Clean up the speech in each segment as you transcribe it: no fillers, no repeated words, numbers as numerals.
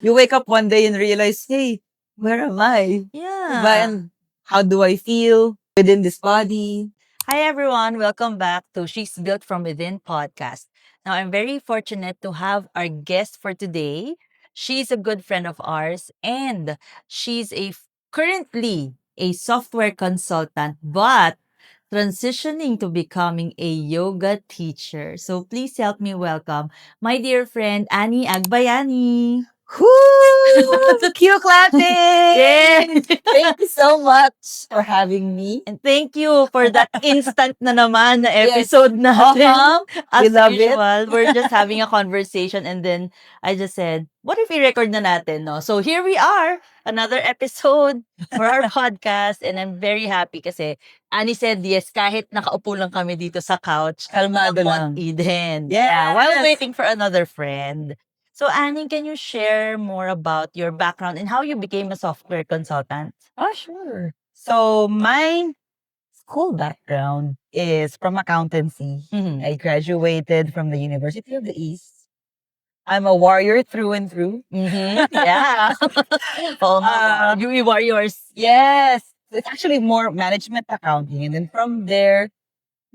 You wake up one day and realize, hey, where am I? Diba? Yeah. And how do I feel within this body? Hi, everyone. Welcome back to She's Built from Within podcast. Now, I'm very fortunate to have our guest for today. She's a good friend of ours, and she's currently a software consultant, but transitioning to becoming a yoga teacher. So please help me welcome my dear friend Annie Agbayani. Whoo! Cue clapping! Yay! Thank you so much for having me. And thank you for that instant na naman na episode natin. Uh-huh. As We love it. usual, we're just having a conversation and then I just said, what if i-record na natin, no? So here we are, another episode for our podcast and I'm very happy kasi Annie said yes kahit nakaupo lang kami dito sa couch. Kalmado ng Mount lang. Eden. Yes. Yeah, while waiting for another friend. So Annie, can you share more about your background and how you became a software consultant? Oh, sure. So my school background is from accountancy. Mhm. I graduated from the University of the East. I'm a warrior through and through. Mhm. Yeah. Oo nga. You warriors. Yes. It's actually more management accounting. And then from there,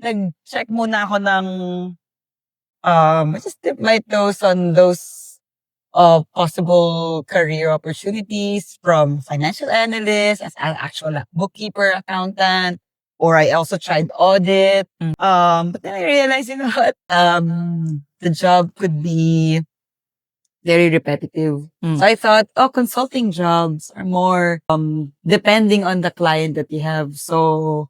nag-check muna ako ng, I just dip my toes on those possible career opportunities from financial analyst as an actual bookkeeper, accountant, or I also tried audit. But then I realized, you know what? The job could be very repetitive. Mm. So I thought, oh, consulting jobs are more depending on the client that you have. So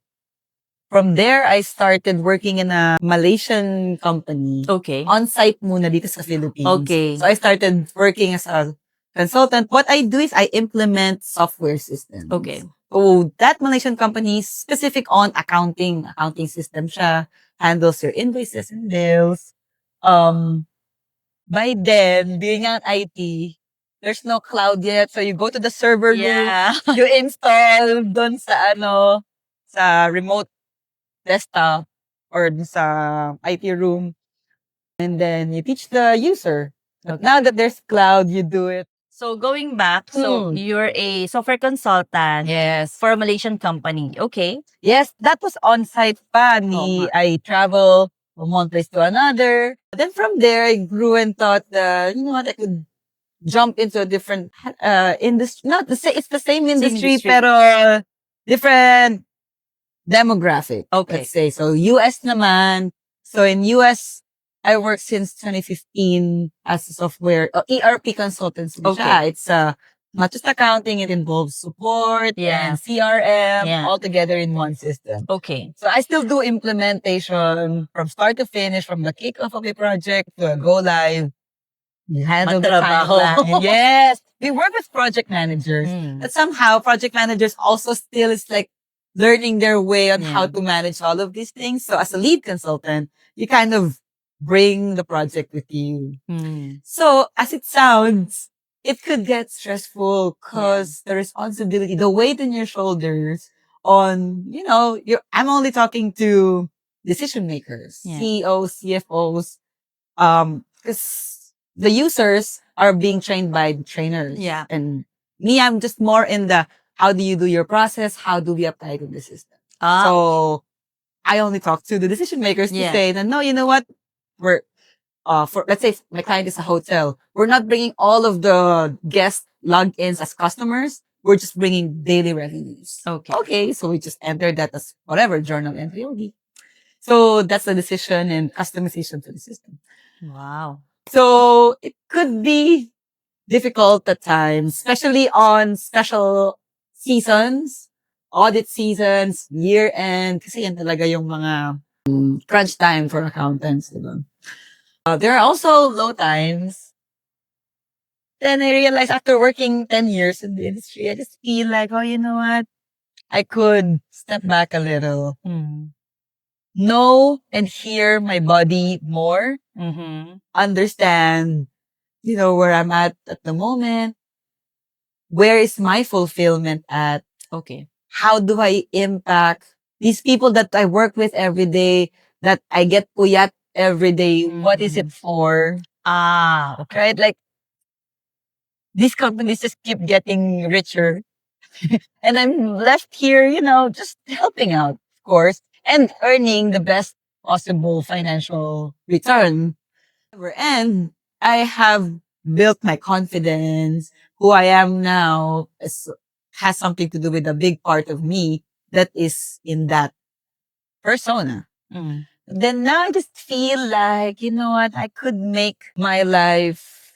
from there, I started working in a Malaysian company. Okay. On-site muna dito sa Philippines. Okay. So I started working as a consultant. What I do is I implement software systems. Okay. So that Malaysian company is specific on accounting. Accounting system siya. Handles your invoices and bills. By then, being an IT, there's no cloud yet. So you go to the server room, Yeah. you install dun sa sa remote desktop or dun sa IT room, and then you teach the user. But now that there's cloud, you do it. So going back, so Hmm. you're a software consultant Yes. for a Malaysian company. Okay. Yes, that was on-site pa. Oo nga. I travel from one place to another. Then from there, I grew and thought that, you know what, I could jump into a different industry. Not the same, it's the same industry, industry. pero different demographic. Okay. Let's say. So US naman. So in US, I worked since 2015 as a software ERP consultant. Okay. It's not just accounting, it involves support Yeah. and CRM Yeah. all together in one system. Okay. So I still do implementation from start to finish, from the kickoff of a project to a go live. You handle the Magtrabaho. timeline. Yes. We work with project managers. Mm. But somehow project managers also still is like learning their way on how Yeah. to manage all of these things. So as a lead consultant, you kind of bring the project with you. Mm. So as it sounds, it could get stressful because the responsibility, the weight on your shoulders on, I'm only talking to decision makers, Yeah. CEOs, CFOs, because the users are being trained by the trainers. Yeah. And me, I'm just more in the, how do you do your process? How do we apply to the system? So I only talk to the decision makers to Yeah. say that, no, you know what? We're, let's say my client is a hotel. We're not bringing all of the guest logins as customers. We're just bringing daily revenues. Okay. So we just enter that as whatever journal entry will be. So that's the decision and customization to the system. Wow. So it could be difficult at times, especially on special seasons, audit seasons, year end, kasi yan talaga yung mga crunch time for accountants, diba? There are also low times. Then I realized after working 10 years in the industry, I just feel like, oh, you know what? I could step back a little, know and hear my body more, understand, where I'm at the moment. Where is my fulfillment at? Okay. How do I impact these people that I work with every day, that I get puyat every day? What is it for? Okay. Right? Like, these companies just keep getting richer. And I'm left here, just helping out, of course, and earning the best possible financial return. And I have built my confidence. Who I am now has something to do with a big part of me that is in that persona. Mm. Then now I just feel like, you know what, I could make my life,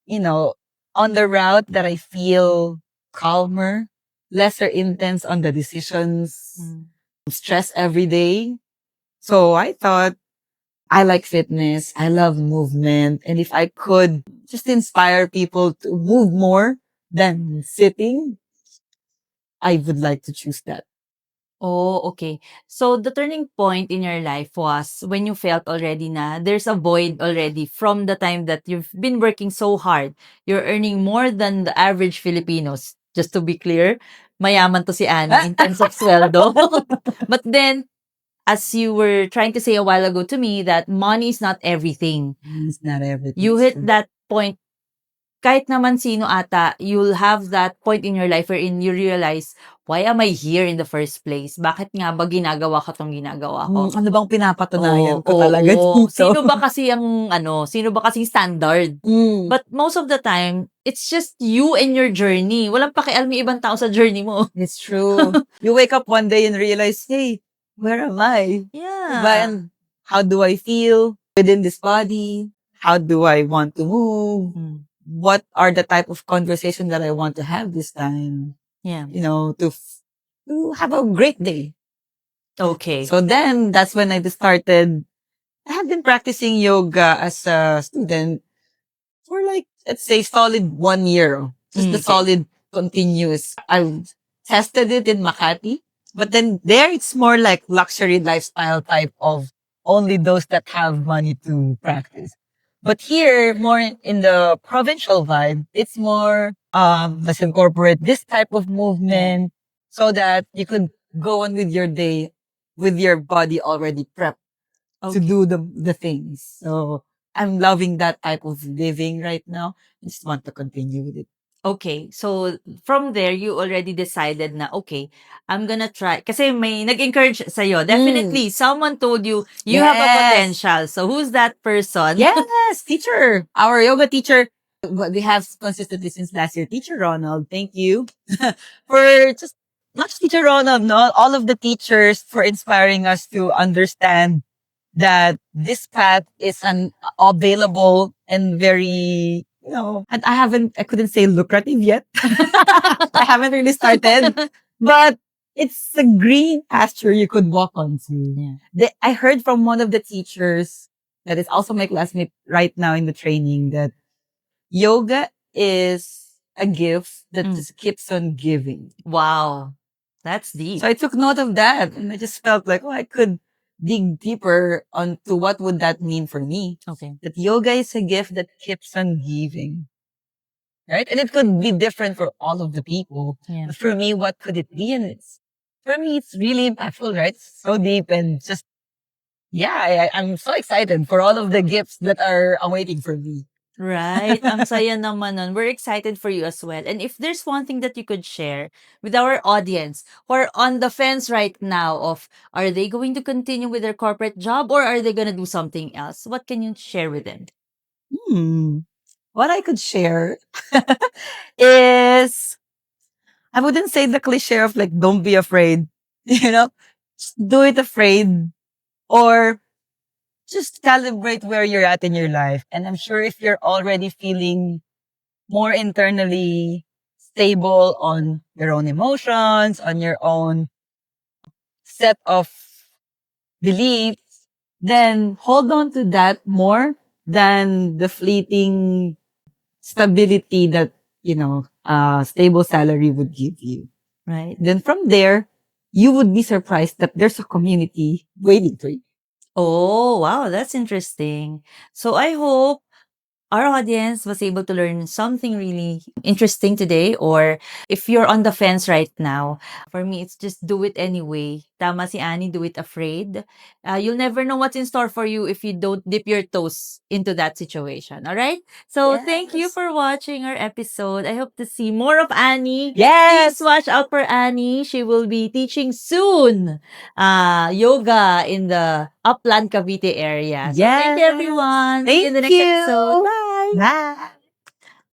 on the route that I feel calmer, lesser intense on the decisions, Mm. stress every day. So I thought, I like fitness. I love movement. And if I could just inspire people to move more than sitting, I would like to choose that. Oh, okay. So the turning point in your life was when you felt already na there's a void already from the time that you've been working so hard. You're earning more than the average Filipinos. Just to be clear, mayaman to si Anna in terms of sweldo. But then, as you were trying to say a while ago to me, that money is not everything. It's not everything. You It's hit true. that point kahit naman sino ata, you'll have that point in your life wherein you realize, why am I here in the first place? Bakit nga ba ginagawa ko 'tong ginagawa ko? Ano bang pinapatunayan ko talaga Oo. dito? Sino ba kasing standard? Mm. But most of the time, it's just you and your journey. Walang pakialam yung ibang tao sa journey mo. It's true. You wake up one day and realize, hey, where am I? Diba? Yeah. And how do I feel within this body? How do I want to move? Mm. What are the type of conversation that I want to have this time? Yeah. To have a great day. Okay. So then that's when I started. I have been practicing yoga as a student for like, let's say, solid 1 year. Just the Okay. solid continuous. I've tested it in Makati, but then there it's more like luxury lifestyle type of only those that have money to practice. But here, more in the provincial vibe, it's more, let's incorporate this type of movement so that you could go on with your day with your body already prepped to Okay. do the things. So I'm loving that type of living right now. I just want to continue with it. Okay. So, from there, you already decided na, okay, I'm gonna try. Kasi may nag-encourage sa'yo. Definitely, someone told you, you have a Yes. potential. So, who's that person? Yes, teacher. Our yoga teacher. What we have consistently since last year. Teacher Ronald, thank you for just not just Teacher Ronald, no, all of the teachers for inspiring us to understand that this path is an available and very, and I couldn't say lucrative yet. I haven't really started, but it's a green pasture you could walk onto. Yeah. I heard from one of the teachers that is also my classmate right now in the training that yoga is a gift that just keeps on giving. Wow. That's deep. So I took note of that and I just felt like, I could dig deeper onto what would that mean for me. Okay. That yoga is a gift that keeps on giving. Right? And it could be different for all of the people. Yeah. But for me, what could it be? And for me, it's really impactful, right? It's so deep and just, I'm so excited for all of the gifts that are awaiting for me. Right. Ang saya naman nun. We're excited for you as well. And if there's one thing that you could share with our audience who are on the fence right now of are they going to continue with their corporate job or are they going to do something else? What can you share with them? What I could share is, I wouldn't say the cliche of like, don't be afraid, just do it afraid or just calibrate where you're at in your life. And I'm sure if you're already feeling more internally stable on your own emotions, on your own set of beliefs, then hold on to that more than the fleeting stability that, stable salary would give you. Right. Then from there, you would be surprised that there's a community waiting for you. Oh, wow. That's interesting. So I hope our audience was able to learn something really interesting today. Or if you're on the fence right now, for me, it's just do it anyway. Tama si Annie, do it afraid. You'll never know what's in store for you if you don't dip your toes into that situation. All right? So thank you Yes. for watching our episode. I hope to see more of Annie. Yes. Please watch out for Annie. She will be teaching soon yoga in the Upland Cavite area. So thank you, Yes. everyone. See you in the Thank next you. episode. Bye. Bye.